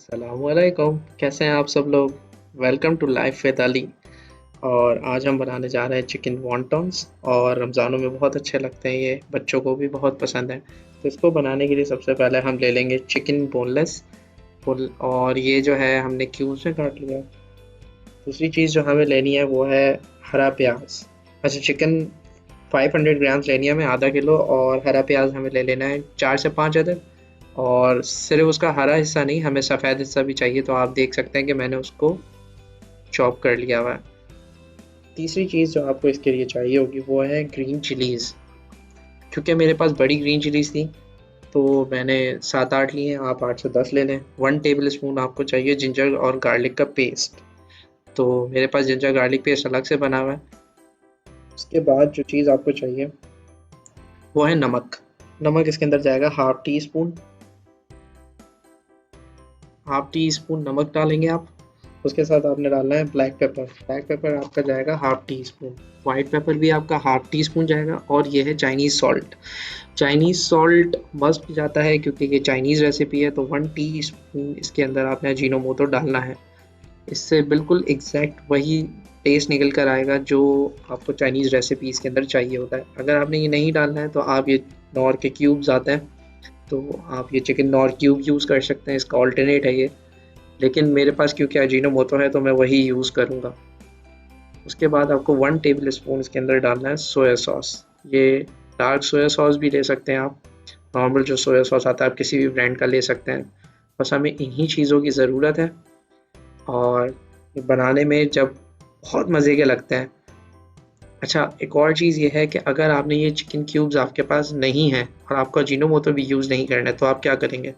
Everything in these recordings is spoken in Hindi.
अस्सलामुअलैकुम, कैसे हैं आप सब लोग? Welcome to Life with Ali. और आज हम बनाने जा रहे हैं चिकन वॉन्टॉन्स। और रमज़ानों में बहुत अच्छे लगते हैं, ये बच्चों को भी बहुत पसंद है। तो इसको बनाने के लिए सबसे पहले हम ले लेंगे चिकन बोनलेस फुल, और ये जो है हमने क्यूब्स में काट लिया। दूसरी चीज़ जो हमें लेनी है वो है हरा प्याज। अच्छा, चिकन 500 ग्राम्स लेनी है हमें, आधा किलो। और हरा प्याज हमें ले लेना है 4 से 5 अदद। और सिर्फ उसका हरा हिस्सा नहीं, हमें सफ़ेद हिस्सा भी चाहिए, तो आप देख सकते हैं कि मैंने उसको चॉप कर लिया हुआ है। तीसरी चीज़ जो आपको इसके लिए चाहिए होगी वो है ग्रीन चिलीज़। क्योंकि मेरे पास बड़ी ग्रीन चिलीज़ थी, तो मैंने 7-8 लिए हैं, आप 8 से 10 ले लें। 1 टेबल स्पून आपको चाहिए जिंजर और गार्लिक का पेस्ट। तो मेरे पास जिंजर गार्लिक पेस्ट अलग से बना हुआ है। उसके बाद जो चीज़ आपको चाहिए वो है नमक। नमक इसके अंदर जाएगा हाफ़ टी स्पून नमक डालेंगे आप। उसके साथ आपने डालना है ब्लैक पेपर। ब्लैक पेपर आपका जाएगा half tea spoon. White paper भी आपका हाफ़ टी स्पून जाएगा। और ये है Chinese salt. Chinese salt must जाता है क्योंकि ये चाइनीज़ रेसिपी है, तो 1 टी स्पून इसके अंदर आपने अजीनोमोटो डालना है। इससे बिल्कुल एग्जैक्ट वही टेस्ट निकल कर आएगा जो आपको चाइनीज़ रेसिपीज़ के अंदर चाहिए होता है। अगर आपने ये नहीं डालना है तो आप ये नॉर के क्यूब्स आते हैं, तो आप ये चिकन नॉर क्यूब यूज़ कर सकते हैं, इसका ऑल्टरनेट है ये। लेकिन मेरे पास क्योंकि अजीनोमोटो है तो मैं वही यूज़ करूँगा। उसके बाद आपको 1 टेबल स्पून इसके अंदर डालना है सोया सॉस। ये डार्क सोया सॉस भी ले सकते हैं आप। नॉर्मल जो सोया सॉस आता है आप किसी भी ब्रांड का ले सकते हैं। बस हमें इन्हीं चीज़ों की ज़रूरत है। और ये बनाने में जब बहुत मज़े के लगते हैं। अच्छा, एक और चीज़ ये है कि अगर आपने ये चिकन क्यूब्स आपके पास नहीं हैं और आपको अजीनोमोटो भी यूज़ नहीं करना है, तो आप क्या करेंगे?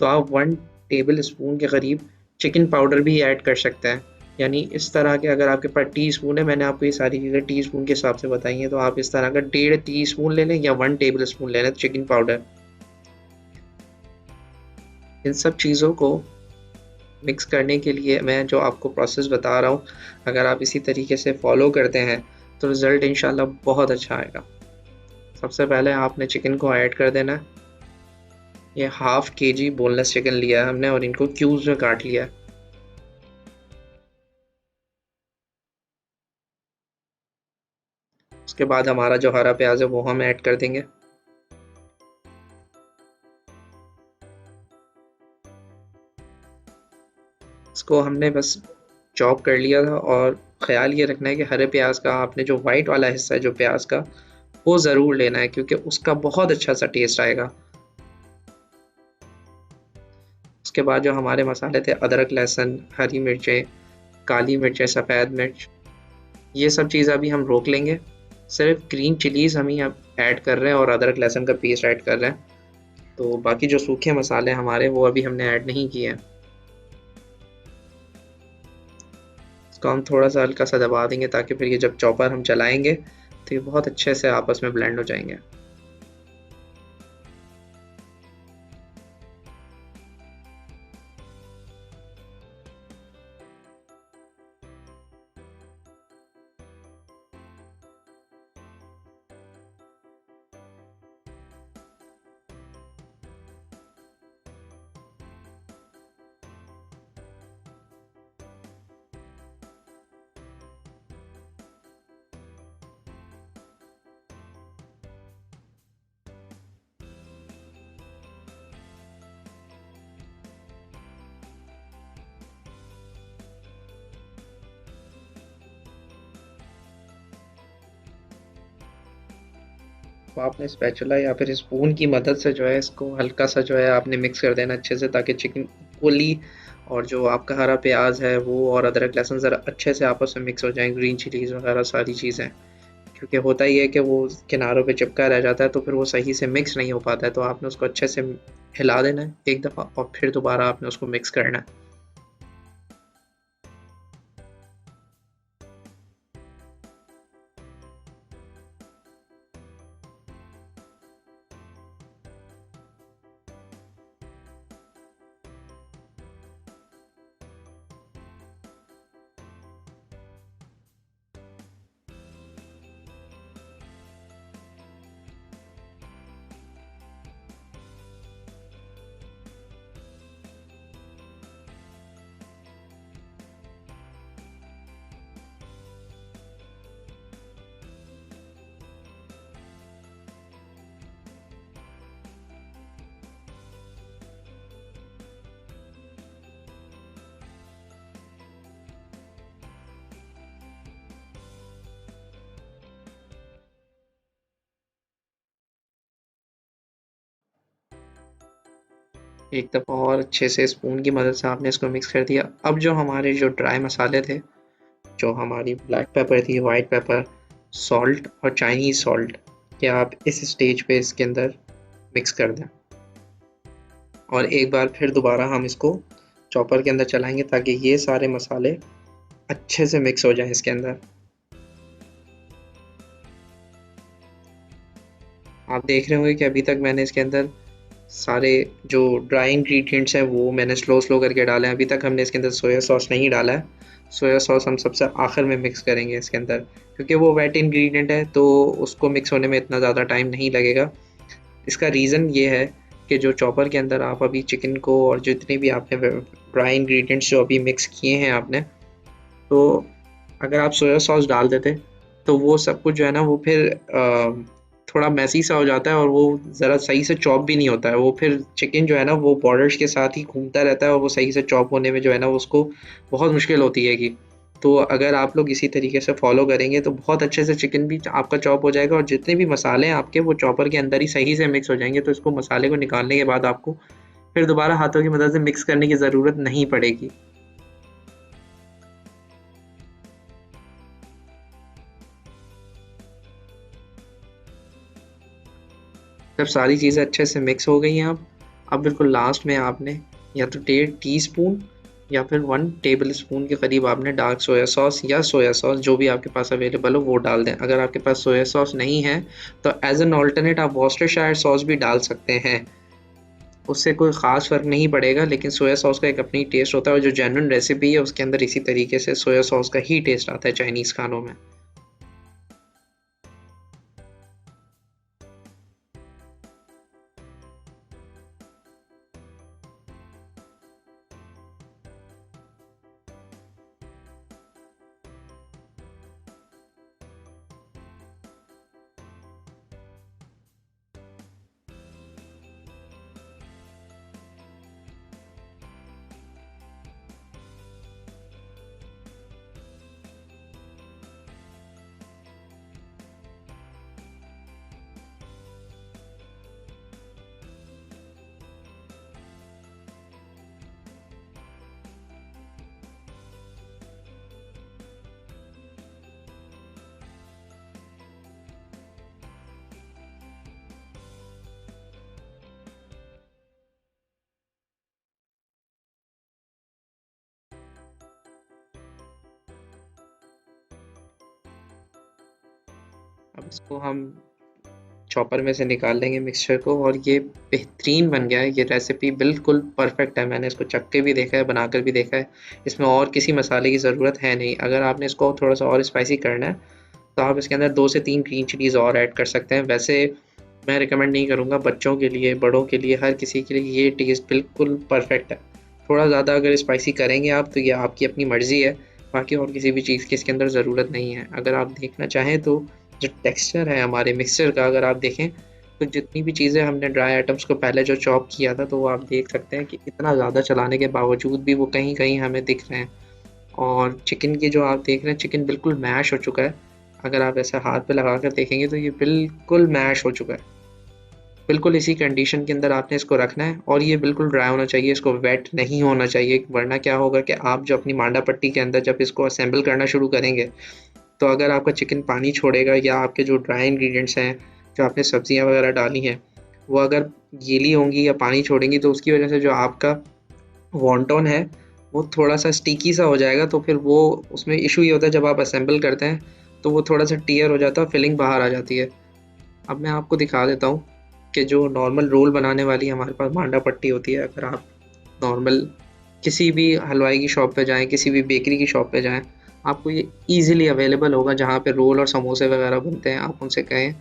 तो आप 1 टेबल स्पून के करीब चिकन पाउडर भी ऐड कर सकते हैं। यानी इस तरह के अगर आपके पास टी स्पून है, मैंने आपको ये सारी चीज़ें टी स्पून के हिसाब से बताई हैं, तो आप इस तरह का 1.5 टी स्पून ले लें या 1 टेबल स्पून ले लें चिकन पाउडर। इन सब चीज़ों को मिक्स करने के लिए मैं जो आपको प्रोसेस बता रहा हूँ, अगर आप इसी तरीके से फॉलो करते हैं तो रिज़ल्ट इंशाल्लाह बहुत अच्छा आएगा। सबसे पहले आपने चिकन को ऐड कर देना है। ये हाफ़ केजी बोनलेस चिकन लिया है हमने और इनको क्यूब्स में काट लिया है। उसके बाद हमारा जो हरा प्याज है वो हम ऐड कर देंगे। इसको हमने बस चॉप कर लिया था। और ख़्याल ये रखना है कि हरे प्याज का आपने जो वाइट वाला हिस्सा है जो प्याज का, वो ज़रूर लेना है क्योंकि उसका बहुत अच्छा सा टेस्ट आएगा। उसके बाद जो हमारे मसाले थे, अदरक, लहसुन, हरी मिर्चें, काली मिर्चें, सफ़ेद मिर्च, ये सब चीज़ अभी हम रोक लेंगे। सिर्फ ग्रीन चिलीज़ हम ही अब ऐड कर रहे हैं और अदरक लहसुन का पेस्ट ऐड कर रहे हैं। तो बाकी जो सूखे मसाले हमारे वो अभी हमने ऐड नहीं किए हैं। इसको हम थोड़ा-सा हल्का-सा दबा देंगे ताकि फिर ये जब चॉपर हम चलाएँगे तो ये बहुत अच्छे से आपस में ब्लेंड हो जाएँगे। तो आपने स्पैचुला या फिर स्पून की मदद से जो है इसको हल्का-सा जो है आपने मिक्स कर देना अच्छे से, ताकि चिकन इक्वली और जो आपका हरा प्याज़ है वो और अदरक लहसुन ज़रा अच्छे से आपस में मिक्स हो जाएँ, ग्रीन चिलीज़ वगैरह सारी चीज़ें। क्योंकि होता ये है कि वो किनारों पे चिपका रह जाता है तो फिर वो सही से मिक्स नहीं हो पाता है, तो आपने उसको अच्छे से हिला देना है एक दफ़ा और फिर दोबारा आपने उसको मिक्स करना है। एक दफ़ा और अच्छे से स्पून की मदद से आपने इसको मिक्स कर दिया। अब जो हमारे जो ड्राई मसाले थे, जो हमारी ब्लैक पेपर थी, वाइट पेपर, सॉल्ट और चाइनीज़ सॉल्ट, क्या आप इस स्टेज पे इसके अंदर मिक्स कर दें और एक बार फिर दोबारा हम इसको चॉपर के अंदर चलाएंगे ताकि ये सारे मसाले अच्छे से मिक्स हो जाएं इसके अंदर। आप देख रहे होंगे कि अभी तक मैंने इसके अंदर सारे जो ड्राई इंग्रेडिएंट्स हैं वो मैंने स्लो स्लो करके डाले हैं। अभी तक हमने इसके अंदर सोया सॉस नहीं डाला है। सोया सॉस हम सबसे आखिर में मिक्स करेंगे इसके अंदर, क्योंकि वो वेट इंग्रेडिएंट है तो उसको मिक्स होने में इतना ज़्यादा टाइम नहीं लगेगा। इसका रीज़न ये है कि जो चॉपर के अंदर आप अभी चिकन को और जितने भी आपने ड्राई इंग्रेडिएंट्स जो अभी मिक्स किए हैं आपने, तो अगर आप सोया सॉस डाल देते तो वो सब कुछ जो है ना वो फिर थोड़ा मैसी सा हो जाता है और वो ज़रा सही से चॉप भी नहीं होता है। वो फिर चिकन जो है ना वो बॉर्डर्स के साथ ही घूमता रहता है और वो सही से चॉप होने में जो है ना उसको बहुत मुश्किल होती है कि, तो अगर आप लोग इसी तरीके से फॉलो करेंगे तो बहुत अच्छे से चिकन भी आपका चॉप हो जाएगा और जितने भी मसाले हैं आपके वो चॉपर के अंदर ही सही से मिक्स हो जाएंगे। तो इसको मसाले को निकालने के बाद आपको फिर दोबारा हाथों की मदद से मिक्स करने की ज़रूरत नहीं पड़ेगी। जब सारी चीज़ें अच्छे से मिक्स हो गई हैं अब बिल्कुल लास्ट में आपने या तो 1.5 टीस्पून या फिर 1 टेबल स्पून के करीब आपने डार्क सोया सॉस या सोया सॉस जो भी आपके पास अवेलेबल हो वो डाल दें। अगर आपके पास सोया सॉस नहीं है तो एज एन ऑल्टरनेट आप वॉस्टरशायर सॉस भी डाल सकते हैं। उससे कोई ख़ास फ़र्क नहीं पड़ेगा, लेकिन सोया सॉस का एक अपनी टेस्ट होता है और जो जेन्युइन रेसिपी है उसके अंदर इसी तरीके से सोया सॉस का ही टेस्ट आता है चाइनीज़ खानों में। अब इसको हम चॉपर में से निकाल लेंगे मिक्सचर को और ये बेहतरीन बन गया है। ये रेसिपी बिल्कुल परफेक्ट है। मैंने इसको चख के भी देखा है, बनाकर भी देखा है। इसमें और किसी मसाले की ज़रूरत है नहीं। अगर आपने इसको थोड़ा सा और स्पाइसी करना है तो आप इसके अंदर 2 से 3 ग्रीन चिलीज़ और ऐड कर सकते हैं। वैसे मैं रिकमेंड नहीं करूँगा, बच्चों के लिए, बड़ों के लिए, हर किसी के लिए ये टेस्ट बिल्कुल परफेक्ट है। थोड़ा ज़्यादा अगर स्पाइसी करेंगे आप तो ये आपकी अपनी मर्ज़ी है। बाकी और किसी भी चीज़ की इसके अंदर ज़रूरत नहीं है। अगर आप देखना चाहें तो जो टेक्सचर है हमारे मिक्सचर का, अगर आप देखें तो जितनी भी चीज़ें हमने ड्राई आइटम्स को पहले जो चॉप किया था तो वो आप देख सकते हैं कि इतना ज़्यादा चलाने के बावजूद भी वो कहीं-कहीं हमें दिख रहे हैं। और चिकन की जो आप देख रहे हैं, चिकन बिल्कुल मैश हो चुका है। अगर आप ऐसे हाथ पे लगा कर देखेंगे तो ये बिल्कुल मैश हो चुका है। बिल्कुल इसी कंडीशन के अंदर आपने इसको रखना है और ये बिल्कुल ड्राई होना चाहिए, इसको वेट नहीं होना चाहिए, वरना क्या होगा कि आप जो अपनी मांडा पट्टी के अंदर जब इसको असेंबल करना शुरू करेंगे तो अगर आपका चिकन पानी छोड़ेगा या आपके जो ड्राई इंग्रेडिएंट्स हैं, जो आपने सब्जियां वगैरह डाली हैं, वो अगर गीली होंगी या पानी छोड़ेंगी तो उसकी वजह से जो आपका वॉन्टन है वो थोड़ा सा स्टिकी सा हो जाएगा। तो फिर वो उसमें इशू ये होता है जब आप असेंबल करते हैं तो वो थोड़ा सा टीयर हो जाता है, फिलिंग बाहर आ जाती है। अब मैं आपको दिखा देता हूँ कि जो नॉर्मल रोल बनाने वाली हमारे पास मांडा पट्टी होती है, अगर आप नॉर्मल किसी भी हलवाई की शॉप पे जाएँ, किसी भी बेकरी की शॉप पे जाएँ, आपको ये ईज़िली अवेलेबल होगा जहाँ पे रोल और समोसे वगैरह बनते हैं। आप उनसे कहें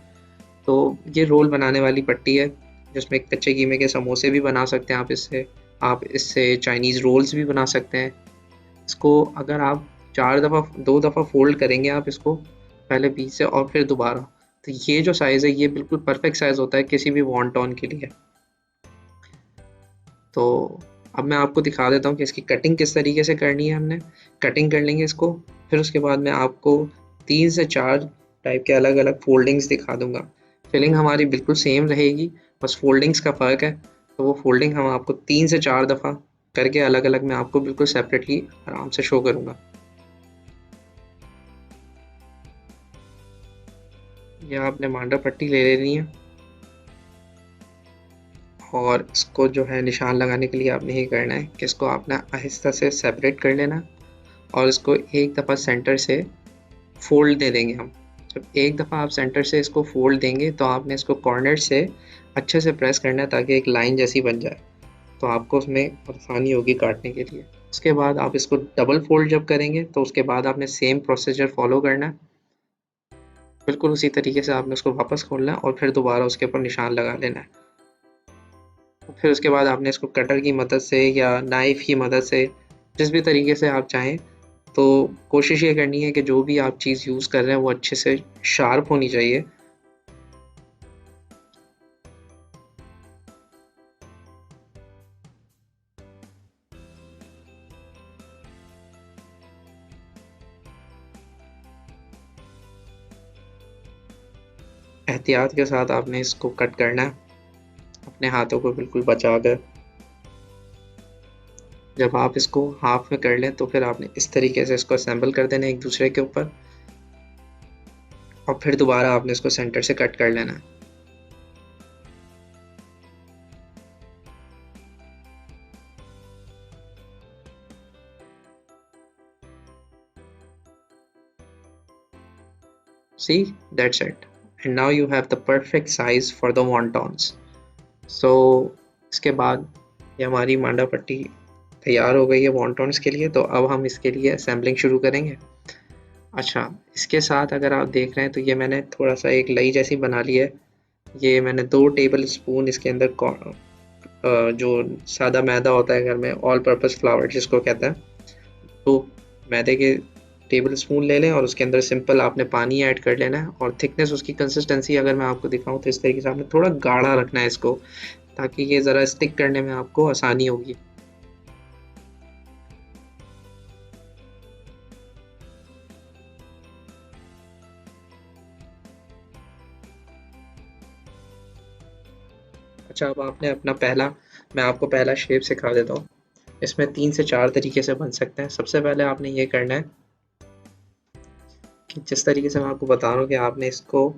तो ये रोल बनाने वाली पट्टी है, जिसमें कच्चे कीमे के समोसे भी बना सकते हैं आप इससे चाइनीज़ रोल्स भी बना सकते हैं। इसको अगर आप 4 दफ़ा 2 दफ़ा फ़ोल्ड करेंगे आप इसको, पहले बीच से और फिर दोबारा, तो ये जो साइज़ है ये बिल्कुल परफ़ेक्ट साइज़ होता है किसी भी वॉन्टॉन के लिए। तो अब मैं आपको दिखा देता हूँ कि इसकी कटिंग किस तरीके से करनी है हमने। कटिंग कर लेंगे इसको, फिर उसके बाद मैं आपको 3 से 4 टाइप के अलग-अलग फ़ोल्डिंग्स दिखा दूँगा। फिलिंग हमारी बिल्कुल सेम रहेगी, बस फ़ोल्डिंग्स का फ़र्क है। तो वो फोल्डिंग हम आपको 3 से 4 दफ़ा करके अलग अलग मैं आपको बिल्कुल सेपरेटली आराम से शो करूँगा। ये आपने मांडा पट्टी ले लेनी है और इसको जो है निशान लगाने के लिए आपने ये करना है कि इसको आपने आहिस्ता से सेपरेट कर लेना और इसको एक दफ़ा सेंटर से फोल्ड दे देंगे हम। जब एक दफ़ा आप सेंटर से इसको फोल्ड देंगे तो आपने इसको कॉर्नर से अच्छे से प्रेस करना है ताकि एक लाइन जैसी बन जाए, तो आपको उसमें आसानी होगी काटने के लिए। उसके बाद आप इसको डबल फोल्ड जब करेंगे तो उसके बाद आपने सेम प्रोसीजर फॉलो करना है। बिल्कुल उसी तरीके से आपने उसको वापस खोलना है और फिर दोबारा उसके ऊपर निशान लगा लेना है। फिर उसके बाद आपने इसको कटर की मदद से या नाइफ़ की मदद से, जिस भी तरीके से आप चाहें, तो कोशिश ये करनी है कि जो भी आप चीज़ यूज़ कर रहे हैं वो अच्छे से शार्प होनी चाहिए। एहतियात के साथ आपने इसको कट करना है, अपने हाथों को बिल्कुल बचाकर। जब आप इसको हाफ में कर लें तो फिर आपने इस तरीके से इसको असेंबल कर देना है एक दूसरे के ऊपर और फिर दोबारा आपने इसको सेंटर से कट कर लेना है। See, that's it. And now you have the perfect size for the wontons. So इसके बाद ये हमारी मांडा पट्टी तैयार हो गई है वॉन्टॉन्स के लिए, तो अब हम इसके लिए असेंबलिंग शुरू करेंगे। अच्छा, इसके साथ अगर आप देख रहे हैं तो ये मैंने थोड़ा सा एक लई जैसी बना ली है। ये मैंने 2 टेबल स्पून इसके अंदर जो सादा मैदा होता है घर में, ऑल पर्पस फ्लावर जिसको कहते हैं, तो मैदे के टेबल स्पून ले लें और उसके अंदर सिंपल आपने पानी ऐड कर लेना है और थिकनेस उसकी कंसिस्टेंसी अगर मैं आपको दिखाऊं तो इस तरीके से आपने थोड़ा गाढ़ा रखना है इसको, ताकि ये ज़रा स्टिक करने में आपको आसानी होगी। अच्छा, अब आपने अपना पहला मैं आपको पहला शेप सिखा देता हूँ। इसमें 3 से 4 तरीके से बन सकते हैं। सबसे पहले आपने ये करना है कि जिस तरीके से मैं आपको बता रहा हूँ कि आपने इसको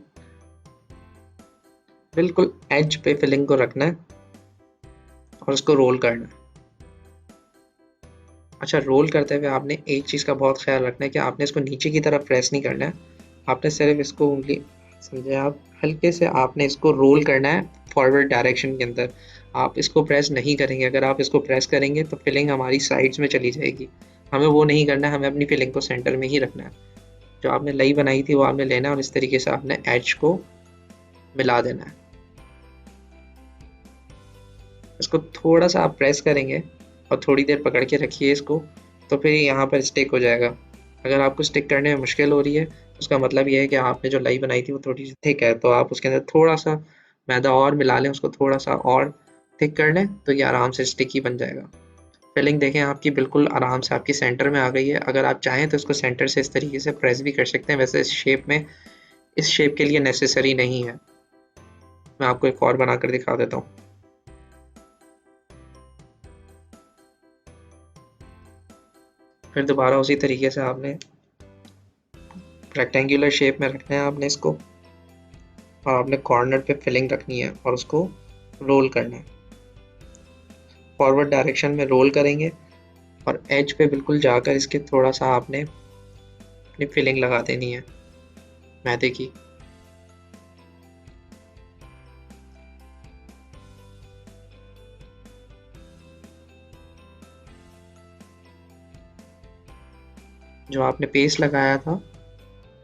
बिल्कुल एज पे फिलिंग को रखना है और उसको रोल करना है। अच्छा, रोल करते हुए आपने एक चीज़ का बहुत ख्याल रखना है कि आपने इसको नीचे की तरफ प्रेस नहीं करना है। आपने सिर्फ इसको उंगली, समझे आप, हल्के से आपने इसको रोल करना है फॉरवर्ड डायरेक्शन के अंदर। आप इसको प्रेस नहीं करेंगे। अगर आप इसको प्रेस करेंगे तो फिलिंग हमारी साइड्स में चली जाएगी। हमें वो नहीं करना है, हमें अपनी फिलिंग को सेंटर में ही रखना है। जो आपने लई बनाई थी वो आपने लेना है और इस तरीके से आपने एज को मिला देना है। इसको थोड़ा सा आप प्रेस करेंगे और थोड़ी देर पकड़ के रखिए इसको, तो फिर यहाँ पर स्टिक हो जाएगा। अगर आपको स्टिक करने में मुश्किल हो रही है, उसका मतलब ये है कि आपने जो लाई बनाई थी वो थोड़ी सी थिक है, तो आप उसके अंदर थोड़ा सा मैदा और मिला लें, उसको थोड़ा सा और थिक कर लें, तो ये आराम से स्टिकी बन जाएगा। फिलिंग देखें आपकी बिल्कुल आराम से आपकी सेंटर में आ गई है। अगर आप चाहें तो इसको सेंटर से इस तरीके से प्रेस भी कर सकते हैं, वैसे इस शेप के लिए नेसेसरी नहीं है। मैं आपको एक और बनाकर दिखा देता हूँ। फिर दोबारा उसी तरीके से आपने रेक्टेंगुलर शेप में रखना है आपने इसको, और आपने कॉर्नर पे फिलिंग रखनी है और उसको रोल करना है। फॉरवर्ड डायरेक्शन में रोल करेंगे और एज पे बिल्कुल जाकर इसके थोड़ा सा आपने अपनी फिलिंग लगा देनी है मैदे की। जो आपने पेस्ट लगाया था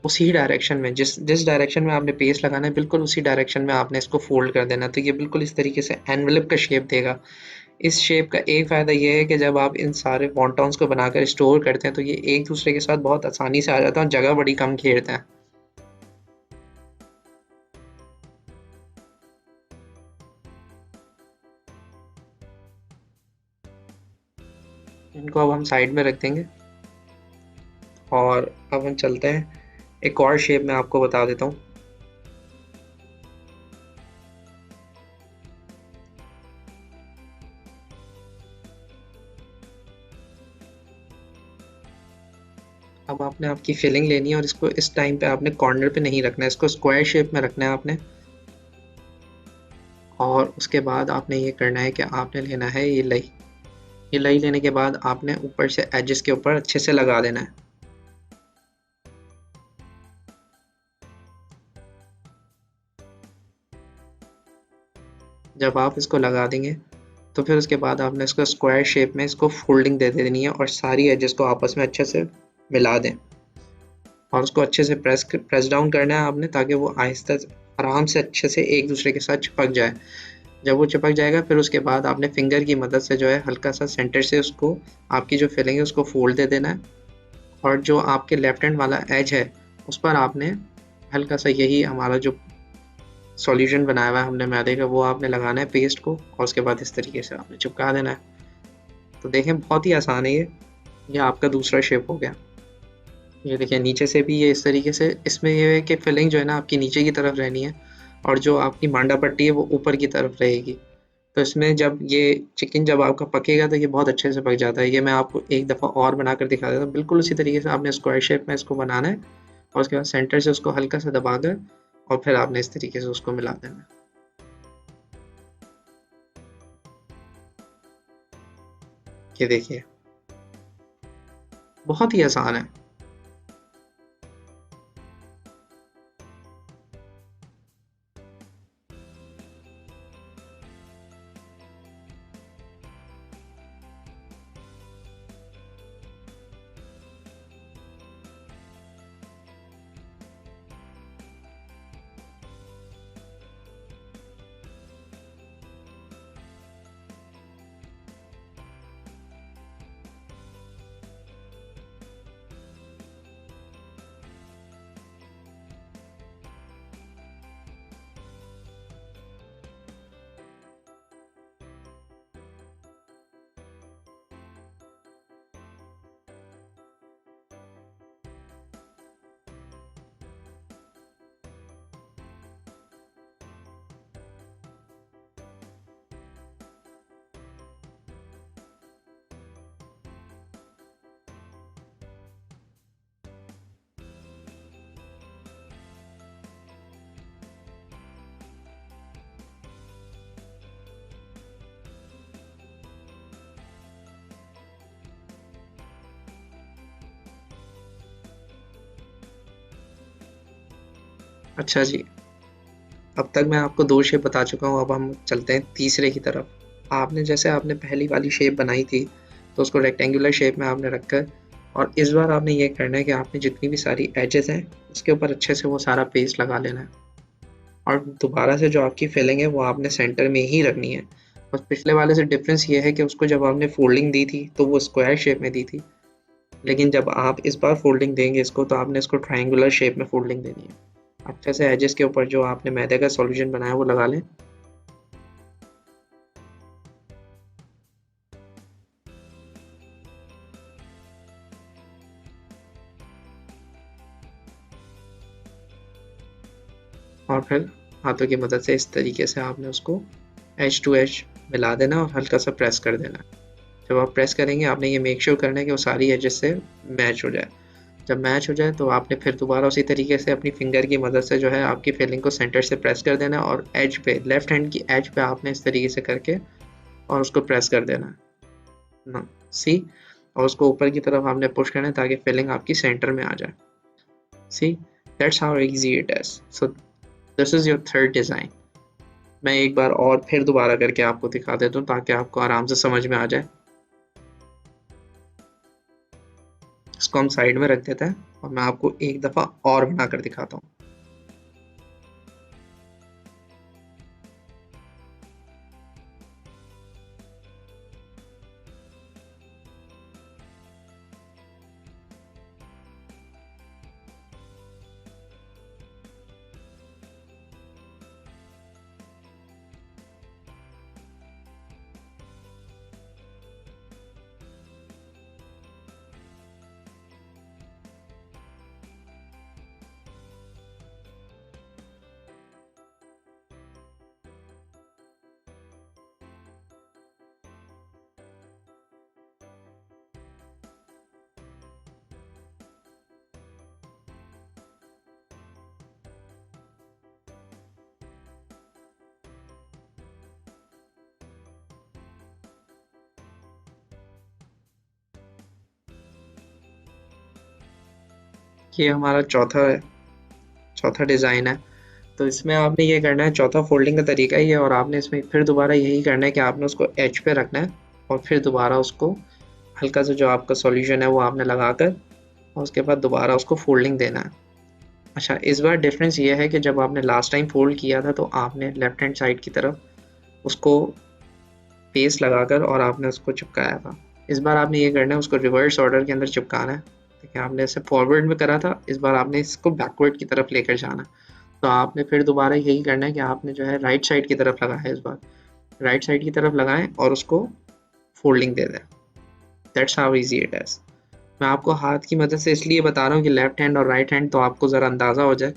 उसी डायरेक्शन में, जिस जिस डायरेक्शन में आपने पेस्ट लगाना है बिल्कुल उसी डायरेक्शन में आपने इसको फोल्ड कर देना, तो ये बिल्कुल इस तरीके से एनवेलप का शेप देगा। इस शेप का एक फ़ायदा ये है कि जब आप इन सारे वॉन्टॉन्स को बनाकर स्टोर करते हैं तो ये एक दूसरे के साथ बहुत आसानी से आ जाता है और जगह बड़ी कम घेरते हैं। इनको अब हम साइड में रख देंगे और अब हम चलते हैं एक और शेप में आपको बता देता हूँ। अब आपने आपकी फिलिंग लेनी है और इसको इस टाइम पे आपने कॉर्नर पे नहीं रखना है, इसको स्क्वायर शेप में रखना है आपने। और उसके बाद आपने ये करना है कि आपने लेना है ये लई। ये लई लेने के बाद आपने ऊपर से एजेस के ऊपर अच्छे से लगा देना है। जब आप इसको लगा देंगे तो फिर उसके बाद आपने इसको स्क्वायर शेप में इसको फोल्डिंग दे देनी है और सारी एजेस को आपस में अच्छे से मिला दें और उसको अच्छे से प्रेस डाउन करना है आपने, ताकि वो आहिस्ता आराम से अच्छे से एक दूसरे के साथ चिपक जाए। जब वो चिपक जाएगा फिर उसके बाद आपने फिंगर की मदद से जो है हल्का सा सेंटर से उसको, आपकी जो फिलिंग है उसको फोल्ड दे देना है। और जो आपके लेफ्ट हैंड वाला एज है उस पर आपने हल्का सा यही हमारा जो सॉल्यूशन बनाया हुआ है हमने मैदे का, वो आपने लगाना है पेस्ट को और उसके बाद इस तरीके से आपने चिपका देना है। तो देखें बहुत ही आसान है ये आपका दूसरा शेप हो गया। ये देखिए नीचे से भी ये इस तरीके से, इसमें ये है कि फिलिंग जो है ना आपकी नीचे की तरफ रहनी है और जो आपकी मांडा पट्टी है वो ऊपर की तरफ रहेगी। तो इसमें जब ये चिकन जब आपका पकेगा तो ये बहुत अच्छे से पक जाता है। ये मैं आपको एक दफ़ा और बनाकर दिखा देता हूँ। बिल्कुल उसी तरीके से आपने स्क्वायर शेप में इसको बनाना है और उसके बाद सेंटर से उसको हल्का सा दबा कर और फिर आपने इस तरीके से उसको मिला देना है। ये देखिए बहुत ही आसान है। अच्छा जी, अब तक मैं आपको दो शेप बता चुका हूँ, अब हम चलते हैं तीसरे की तरफ। आपने जैसे आपने पहली वाली शेप बनाई थी तो उसको रेक्टेंगुलर शेप में आपने रखकर और इस बार आपने ये करना है कि आपने जितनी भी सारी एजेस हैं उसके ऊपर अच्छे से वो सारा पेस्ट लगा लेना है। और दोबारा से जो आपकी फिलिंग है वो आपने सेंटर में ही रखनी है। और पिछले वाले से डिफरेंस ये है कि उसको जब आपने फोल्डिंग दी थी तो वो स्क्वायर शेप में दी थी, लेकिन जब आप इस बार फोल्डिंग देंगे इसको तो आपने इसको ट्रायंगुलर शेप में फोल्डिंग देनी है। अच्छे से एजेस के ऊपर जो आपने मैदे का सॉल्यूशन बनाया वो लगा लें। और फिर हाथों की मदद से इस तरीके से आपने उसको एज टू एज मिला देना और हल्का सा प्रेस कर देना। जब आप प्रेस करेंगे आपने ये मेक श्योर करना है कि वो सारी एजेस से मैच हो जाए। जब मैच हो जाए तो आपने फिर दोबारा उसी तरीके से अपनी फिंगर की मदद से जो है आपकी फिलिंग को सेंटर से प्रेस कर देना और एज पे लेफ्ट हैंड की एज पे आपने इस तरीके से करके और उसको प्रेस कर देना ना, सी। और उसको ऊपर की तरफ आपने पुश करना है ताकि फिलिंग आपकी सेंटर में आ जाए। See, that's how easy it is. So this is your third design. मैं एक बार और फिर दोबारा करके आपको दिखा देता हूँ ताकि आपको आराम से समझ में आ जाए। इसको हम साइड में रख देते हैं और मैं आपको एक दफ़ा और बनाकर दिखाता हूँ। ये हमारा चौथा डिज़ाइन है। तो इसमें आपने ये करना है, चौथा फोल्डिंग का तरीका ही है, और आपने इसमें फिर दोबारा यही करना है कि आपने उसको एज पे रखना है और फिर दोबारा उसको हल्का सा जो आपका सॉल्यूशन है वो आपने लगाकर और उसके बाद दोबारा उसको फोल्डिंग देना है। अच्छा, इस बार डिफरेंस ये है कि जब आपने लास्ट टाइम फोल्ड किया था तो आपने लेफ्ट हैंड साइड की तरफ उसको पेस्ट लगाकर और आपने उसको चिपकाया था। इस बार आपने ये करना है, उसको रिवर्स ऑर्डर के अंदर चिपकाना है। देखिए, आपने इसे फॉरवर्ड में करा था, इस बार आपने इसको बैकवर्ड की तरफ लेकर जाना है। तो आपने फिर दोबारा यही करना है कि आपने जो है राइट साइड की तरफ लगाया है, इस बार राइट साइड की तरफ लगाएं और उसको फोल्डिंग दे दें। That's how easy it is. मैं आपको हाथ की मदद से इसलिए बता रहा हूँ कि लेफ्ट हैंड और राइट हैंड तो आपको ज़रा अंदाज़ा हो जाए,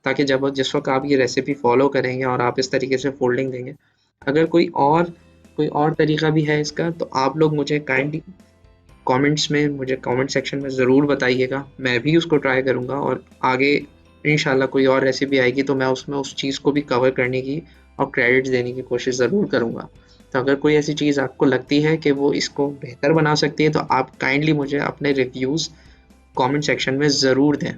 ताकि जब जिस वक्त आप ये रेसिपी फॉलो करेंगे और आप इस तरीके से फोल्डिंग देंगे। अगर कोई और तरीका भी है इसका, तो आप लोग मुझे काइंडली कमेंट सेक्शन में ज़रूर बताइएगा। मैं भी उसको ट्राई करूँगा और आगे इंशाल्लाह कोई और रेसिपी आएगी तो मैं उसमें उस चीज़ को भी कवर करने की और क्रेडिट्स देने की कोशिश ज़रूर करूँगा। तो अगर कोई ऐसी चीज़ आपको लगती है कि वो इसको बेहतर बना सकती है, तो आप काइंडली मुझे अपने रिव्यूज़ कमेंट सेक्शन में ज़रूर दें।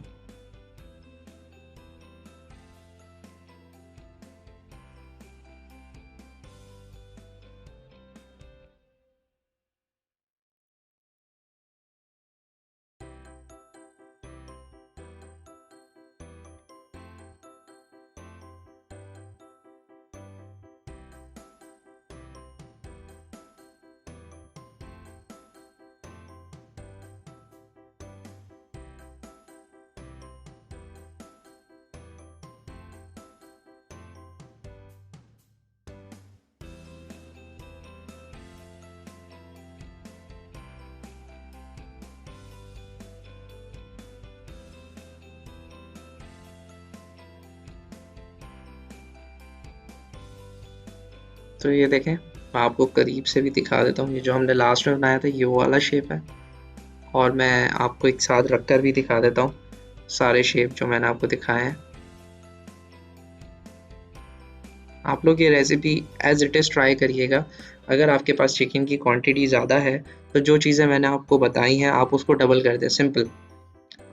तो ये देखें, मैं आपको करीब से भी दिखा देता हूँ। ये जो हमने लास्ट में बनाया था ये वो वाला शेप है, और मैं आपको एक साथ रखकर भी दिखा देता हूँ सारे शेप जो मैंने आपको दिखाए हैं। आप लोग ये recipe as it is try करिएगा। अगर आपके पास चिकन की क्वांटिटी ज़्यादा है तो जो चीज़ें मैंने आपको बताई हैं आप उसको डबल कर दें, सिंपल।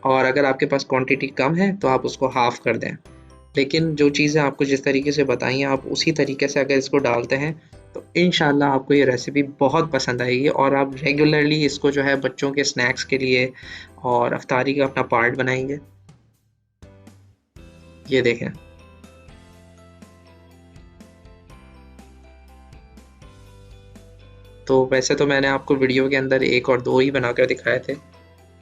और अगर आपके पास क्वांटिटी कम है तो आप उसको हाफ़ कर दें। लेकिन जो चीज़ें आपको जिस तरीके से बताई हैं, आप उसी तरीके से अगर इसको डालते हैं तो इंशाल्लाह आपको ये रेसिपी बहुत पसंद आएगी, और आप रेगुलरली इसको जो है बच्चों के स्नैक्स के लिए और अफ्तारी का अपना पार्ट बनाएंगे। ये देखें। तो वैसे तो मैंने आपको वीडियो के अंदर एक और दो ही बनाकर दिखाए थे,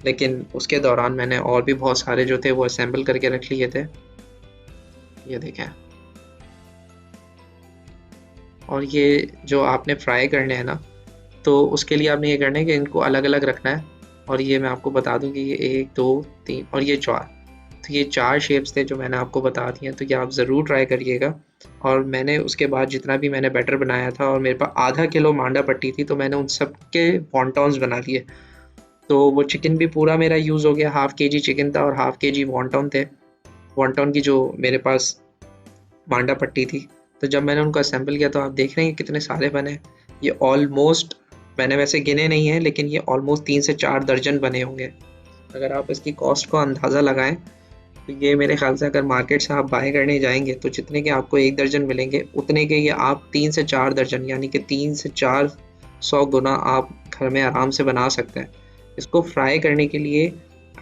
लेकिन उसके दौरान मैंने और भी बहुत सारे जो थे वो असेंबल करके रख लिए थे। ये देखें। और ये जो आपने फ्राई करने हैं ना, तो उसके लिए आपने ये करना है कि इनको अलग अलग रखना है। और ये मैं आपको बता दूं कि ये 1 2 3 और ये 4, तो ये 4 शेप्स थे जो मैंने आपको बता दिए हैं, तो ये आप ज़रूर ट्राई करिएगा। और मैंने उसके बाद जितना भी मैंने बैटर बनाया था, और मेरे पास आधा किलो मांडा पट्टी थी, तो मैंने उन सब के वॉन्टॉन्स बना लिए। तो वो चिकन भी पूरा मेरा यूज़ हो गया, हाफ़ केजी चिकन था और हाफ़ केजी वॉन्टॉन थे। वॉन्टॉन की जो मेरे पास मांडा पट्टी थी। तो जब मैंने उनको असेंबल किया तो आप देख रहे हैं कितने सारे बने। ये ऑलमोस्ट, मैंने वैसे गिने नहीं हैं, लेकिन ये ऑलमोस्ट 3 से 4 दर्जन बने होंगे। अगर आप इसकी कॉस्ट को अंदाज़ा लगाएं तो ये मेरे ख्याल से अगर मार्केट से आप बाय करने जाएंगे तो जितने के आपको 1 दर्जन मिलेंगे, उतने के ये आप 3 से 4 दर्जन, यानी कि 3 से 400 गुना आप घर में आराम से बना सकते हैं। इसको फ्राई करने के लिए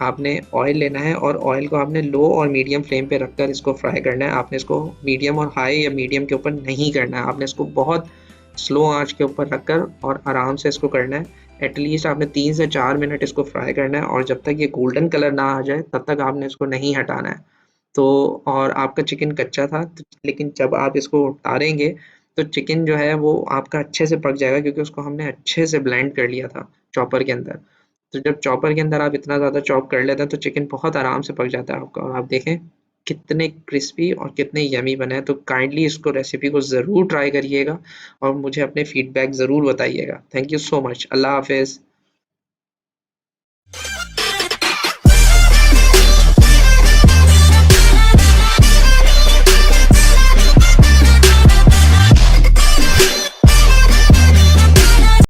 आपने ऑयल लेना है, और ऑयल को आपने लो और मीडियम फ्लेम पे रखकर इसको फ्राई करना है। आपने इसको मीडियम और हाई या मीडियम के ऊपर नहीं करना है, आपने इसको बहुत स्लो आंच के ऊपर रखकर और आराम से इसको करना है। एटलीस्ट आपने 3 से 4 मिनट इसको फ्राई करना है, और जब तक ये गोल्डन कलर ना आ जाए तब तक आपने इसको नहीं हटाना है। तो और आपका चिकन कच्चा था, लेकिन जब आप इसको उतारेंगे तो चिकन जो है वो आपका अच्छे से पक जाएगा, क्योंकि उसको हमने अच्छे से ब्लेंड कर लिया था चॉपर के अंदर। तो जब चॉपर के अंदर आप इतना ज़्यादा चॉप कर लेते हैं तो चिकन बहुत आराम से पक जाता है आपका, और आप देखें कितने क्रिस्पी और कितने यमी बने हैं। तो काइंडली इसको रेसिपी को ज़रूर ट्राई करिएगा और मुझे अपने फीडबैक ज़रूर बताइएगा। Thank you so much. अल्लाह हाफ़िज़।